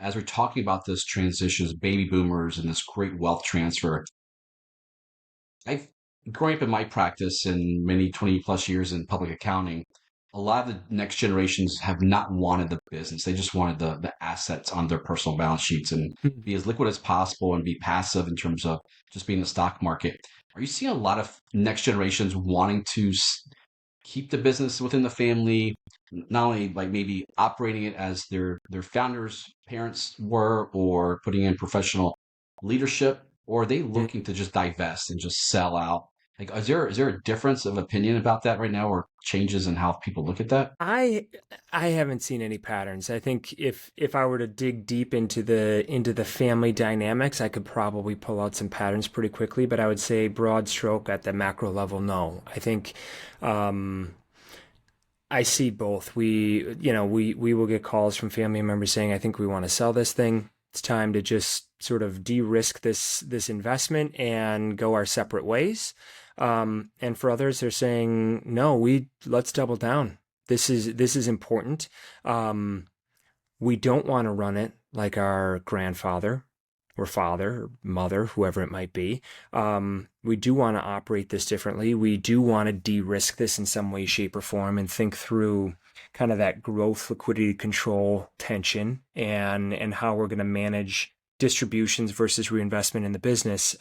as we're talking about this transitions, baby boomers and this great wealth transfer, I've growing up in my practice and many 20 plus years in public accounting, a lot of the next generations have not wanted the business. They just wanted the assets on their personal balance sheets and Hmm. be as liquid as possible and be passive in terms of just being in the stock market. Are you seeing a lot of next generations wanting to keep the business within the family, not only like maybe operating it as their founders' parents were, or putting in professional leadership, or are they looking to just divest and just sell out? Like, is there a difference of opinion about that right now, or changes in how people look at that? I I haven't seen any patterns. I think if I were to dig deep into the family dynamics, I could probably pull out some patterns pretty quickly, but I would say broad stroke at the macro level, no. I think um I see both. We will get calls from family members saying, I think we want to sell this thing. It's time to just sort of de-risk this investment and go our separate ways. And for others, they're saying, no, we let's double down. This is important. Um, we don't want to run it like our grandfather or father or mother, whoever it might be. We do want to operate this differently. We do want to de-risk this in some way, shape, or form and think through kind of that growth, liquidity control tension and how we're going to manage distributions versus reinvestment in the business.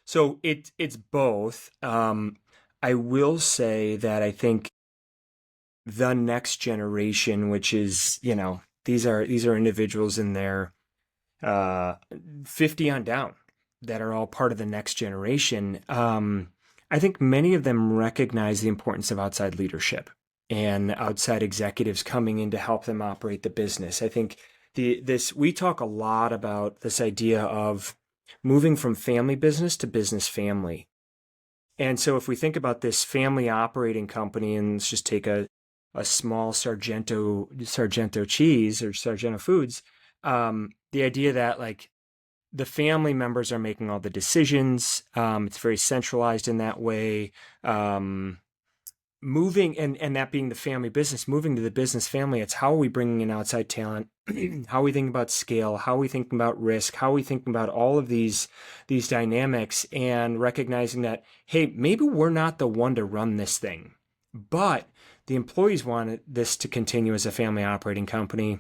So it's both. I will say that I think the next generation, which is, these are individuals in their 50 on down that are all part of the next generation. I think many of them recognize the importance of outside leadership and outside executives coming in to help them operate the business. I think this we talk a lot about this idea of moving from family business to business family. And so if we think about this family operating company, and let's just take a small Sargento cheese or Sargento Foods, the idea that like the family members are making all the decisions. It's very centralized in that way. Moving and that being the family business, moving to the business family, it's how are we bringing in outside talent? How are we thinking about scale? How are we thinking about risk? How are we thinking about all of these dynamics and recognizing that, hey, maybe we're not the one to run this thing, but the employees want this to continue as a family operating company.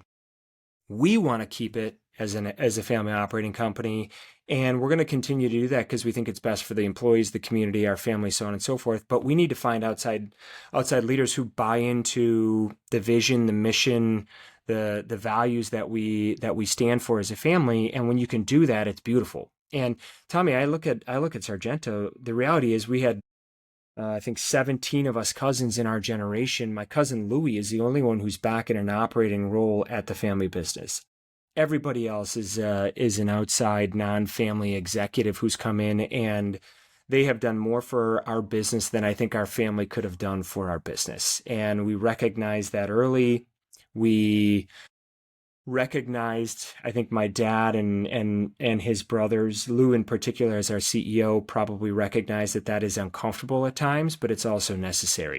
We want to keep it as a family operating company, and we're going to continue to do that because we think it's best for the employees, the community, our family, so on and so forth. But we need to find outside leaders who buy into the vision, the mission, the values that we stand for as a family. And when you can do that, it's beautiful. And Tommy, I look at Sargento. The reality is we had I think 17 of us cousins in our generation. My cousin Louie is the only one who's back in an operating role at the family business. Everybody else is an outside non-family executive who's come in, and they have done more for our business than I think our family could have done for our business. And we recognized that early. We recognized, I think my dad and his brothers, Lou in particular as our CEO, probably recognized that that is uncomfortable at times, but it's also necessary.